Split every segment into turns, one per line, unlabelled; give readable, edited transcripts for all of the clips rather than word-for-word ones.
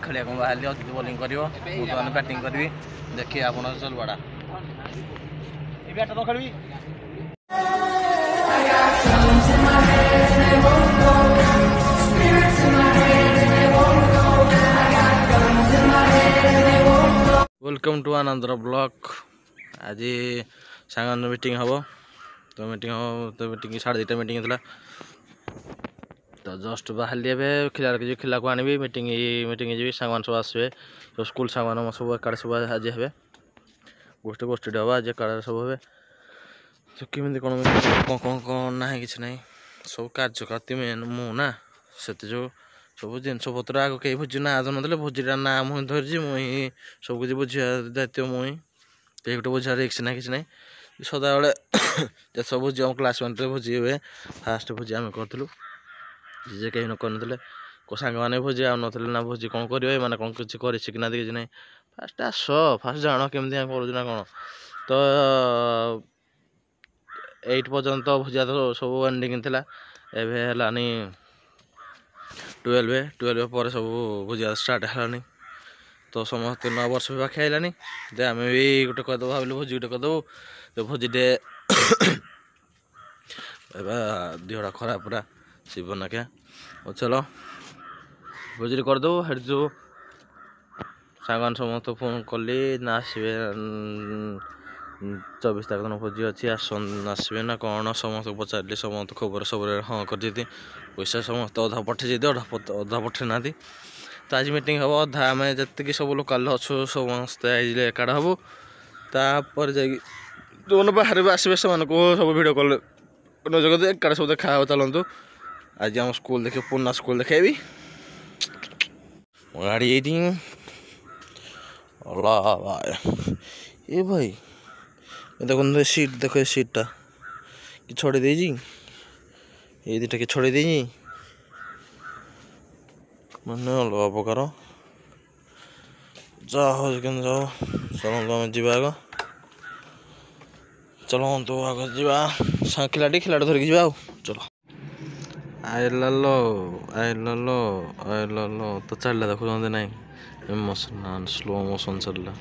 खेलिया को बाहर अजित बोलिंग करिवो मुझे बैटिंग करी देखिए आप चल बड़ा ए बैट तो खेलबी वेलकम टू अनदर ब्लॉग आज सांग मीटिंग हम तो मीटिंग 2:30 मीटिंग थी तो जस्ट बाहर खिला को आनी मीटिंग जी सांग सब आसवे तो स्कूल सांग सब एकाड़े सब आज हे गोष्ठी गोष्ठी हम आज एकाड़े सब हे तो केमी कौन कौन कौन ना कि ना सब कार्यकर्ती मेन मु ना से जो सब जिनस पत्र आग कहीं भोजी ना ना भोजीटा ना मुझे धरी मुझे सब किसी बुझा दायित्व मुझे कहीं गोटे बुझा रिक्स ना कि ना सदाबले जब भोजी आम क्लासमेट भोजी हुए फास्ट भोजी आम करूँ जे कहीं न कर सांग मैंने भोजी आ ना भोजी कौन कर मैंने कौन किसी कर ना कि ना फास्ट आस फास्ट जान केमी करूँ कौन तो 8 पर्यंत भोजिया तो सब एंडिंग थी एलानी 12 पर सब भोजिया स्टार्ट है तो समस्त 9 वर्ष भी बाकी आइलानी दे आम भी गोटे करदे भाविलु भोजी गोटे करदे तो भोजीटे देहटा खराब पूरा शिवन क्या और चलो भोजी करदे हे जो सांग समस्त फोन कली ना आसवे 24 तारीख दिन भोजी अच्छी आसवे ना कौन समस्त पचारे समस्त खबर सब हाँ कर पैसा समस्त अधा पठे अधा पठे ना तो आज मीटिंग हम अधा आम जी सब लोकाल अच्छु समस्त आइले एकाड़ा हबू तापर जा जो बाहर भी आसवे से सब भिड कल नजर एकाड़े सब देखा चलतु आज आम स्कूल देखे पुना स्कूल देखेबी गाड़ी ये भाई देखो सीट देखो सीटा कि छोड़ दे ये दुटा कि छोड़ दे मैंने अलग प्रकार जा हो जाओ चलो आम जा आग चलो तो आग जा खिलाड़ी धरिक जा चलो आइलो तो चलला देखो ना इमोशनल स्लो मोशन चलला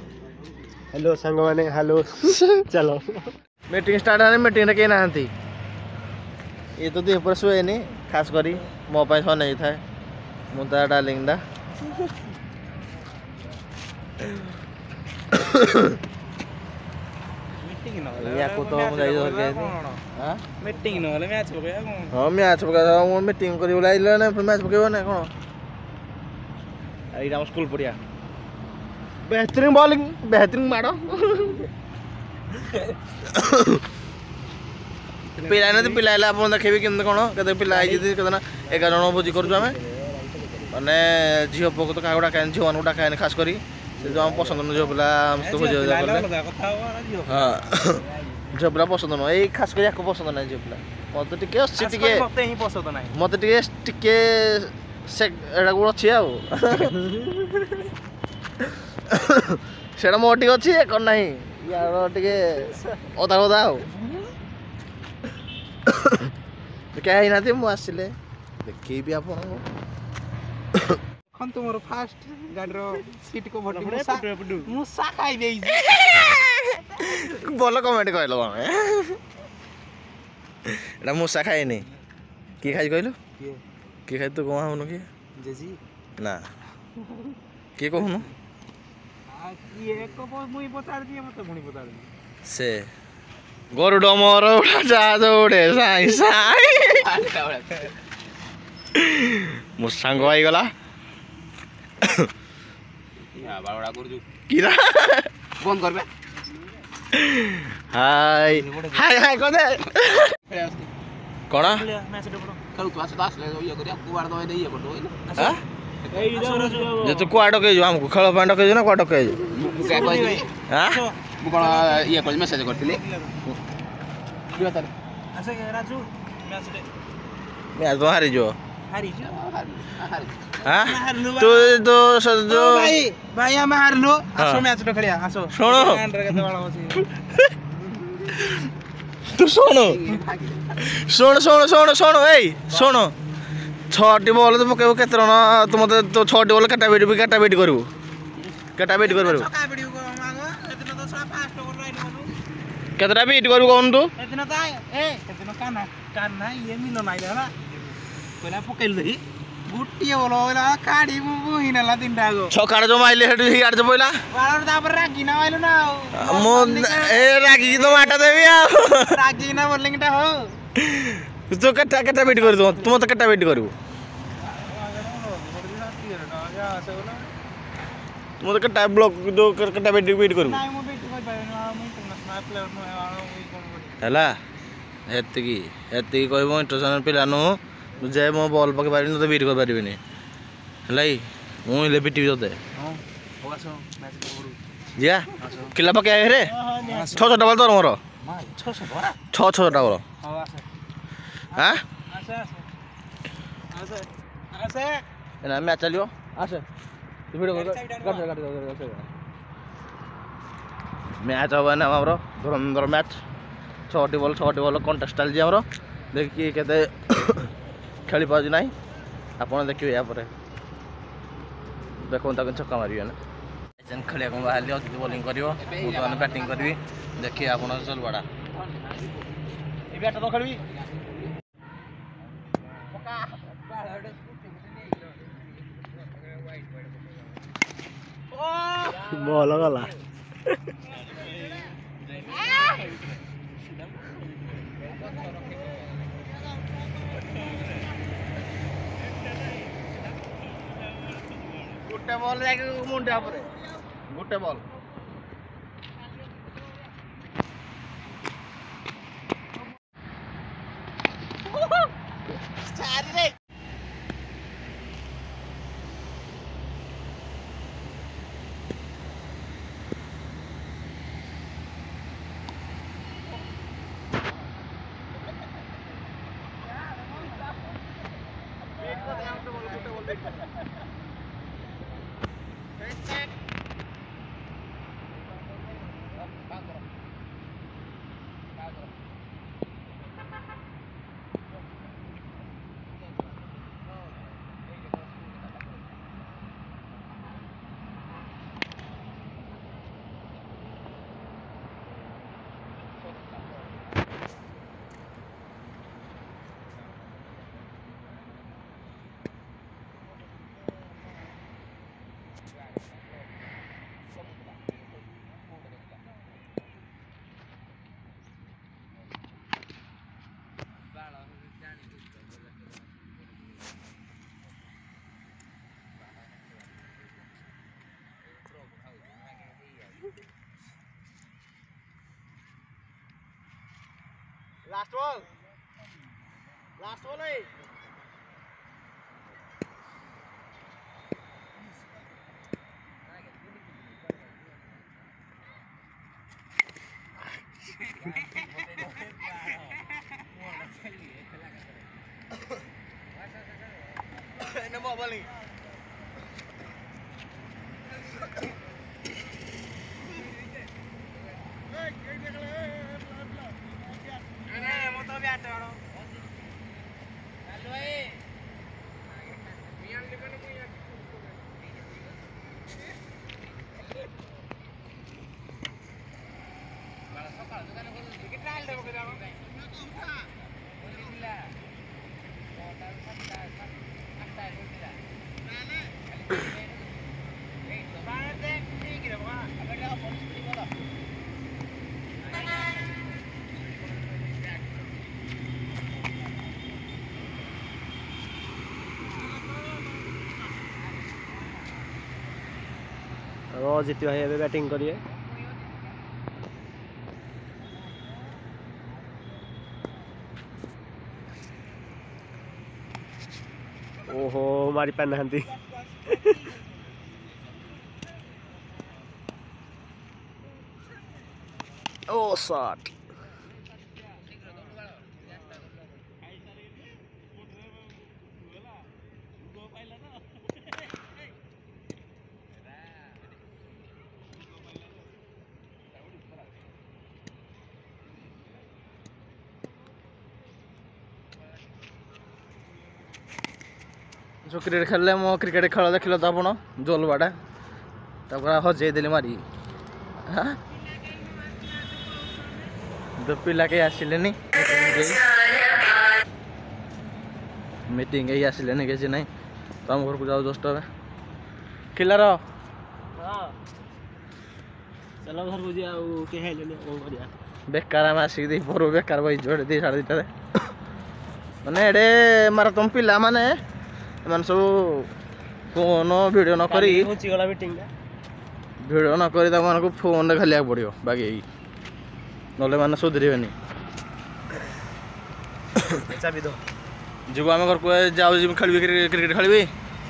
हेलो सांग माने हेलो चलो
मीटिंग स्टार्ट है मीटिंग कहीं ना ये तो देह पर शुए नहीं खास करी मो पाई सन नहीं था मुझे डार्लिंग दा या को तो हम जाई धर के हां मीटिंग न होले मैच पकाया कोन हां मैच पकाया हम मीटिंग करी बोला आइलो ना फिर मैच पकेबो ना कोन आइरा स्कूल पड़िया बेहतरीन बॉलिंग बेहतरीन मारो पिला ना तो पिलाइला आप देखे केमती कौन के पिला आई के 11 जन भोजी करूँ आम मैंने झील पुक तो क्या डाक झील मानक डाक खास करी जो आम पसंद न झील पिला तो भोजी हाँ झील पिला पसंद नुह ये खास कर पसंद ना झील पिला मत मत अच्छी सेटा मोर टे अच्छी कर ना यार टे अदा अदा क्या ना मुझे देखी आप
तुम फास्ट गाड़ी सीट को मुसा खाई
भल कमेंट कहल एटा मुसा खाएनि किए खाई कहलु किए खाई तू कौन हूँ किए ना किए कहूनु से गरुड़ मोर उड़ा जहाज उड़े साई साई मो सांग आईगला
बंद कर
हाय हाय हाय कौन कौन जे तू कुआ डके जो हमको खेल पाए डके जो ना कुआ डके जो हां मु कोन ये कॉल मेसेज करथिले
अच्छा राजू
मैच तो हारी जो हां तो जो
भाई हम हारलो आसो मैच तो खेलिया आसो
सुनो
अंडर के वाला होसी
तू सुनो सुनो सुनो सुनो सुनो ए सुनो छटी बल तो पकेबू केते रन तू मत तो छटी बल केटा बेट करू केटा बेट कर
छका बिडियो को मागो एदिन तो सा फास्ट को लाइन मानु
केतटा बेट करू कहून तू
एदिन त एदिन कान्हा ये मिलो नाइ हला कोला पकेल दही गुटिए बोलो होला काडी मु हिनाला तीनटा गो
छकाड़ जो माइले हेटु ही आड़ जो पहिला
बालर तापर रागी ना आइलो ना
मो ए रागी तो माटा देबी आ
रागी ना बोलिंगटा हो
तो केटा बेट करू तू मत केटा बेट करू तू मत केटा ब्लॉक जो केटा बेट करू
नाइ मु बेट कोइ पाइनो मु इंटरनेशनल प्लेयर नु कोन
हैला एतिकी कहबो इंटरनेशनल पिला नु जे मो बॉल पके पारिनी तो बीट कर पारिबिनी हैला मु ले बीटी तते
हां होगासो मैच करू
जिया किला पके आए रे 6 डबल तोर मोर
600 बरा
6 डबल
हां आसे
हां
आसे
एना मैच चलियो आसे तू वीडियो कर मैच हवा ना हमरो धुरंधर मैच 6 बॉल कंटेस्ट चल जे हमरो देखि केते खेली पाउज नाही आपण देखिबे या परे देखो ताकन छक्का मारियो ना जन खेलिया को बाहर अतिथि बॉलिंग करियो बुधवान बैटिंग करबी देखि आपण चल बड़ा ए बैट तो खेलबी बॉल गला गुटे बॉल जाके मुंडा परे गुटे बॉल चारी रे Last ball. Last ball hai. Ini mau balik. जीत भाई ए बैटिंग करिए ओहो मारी पान नहांती ओ शॉट जो क्रिकेट खेल मो क्रिकेट खेल देखिल तो आप जोलबाटा हजे देली मारी हाँ तो पिला कहीं आसिले मीटिंग कहीं आसिले किसी ना तो आम घर को जाओ जस्ट ए किलार
चलो घर को जाओ
बेकार आम आसिक पड़ू बेकार बही जोड़े दी साढ़े दुटार माने एडे मार तुम पिला माने मान सब फोन वीडियो न करी वीडियो न करी तक फोन खेलिया पड़ो बाकी नले माने सुधरबे जीव आम घर को जाऊ खेल क्रिकेट खेली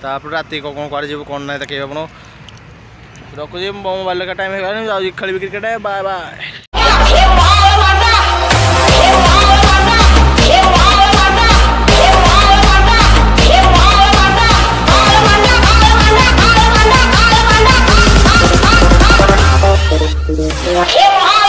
रात कौन कौन जीव कौन ना देखिए आप रखुची मोबाइल का टाइम है जाऊ खेल क्रिकेट बाय बाय।
Yeah.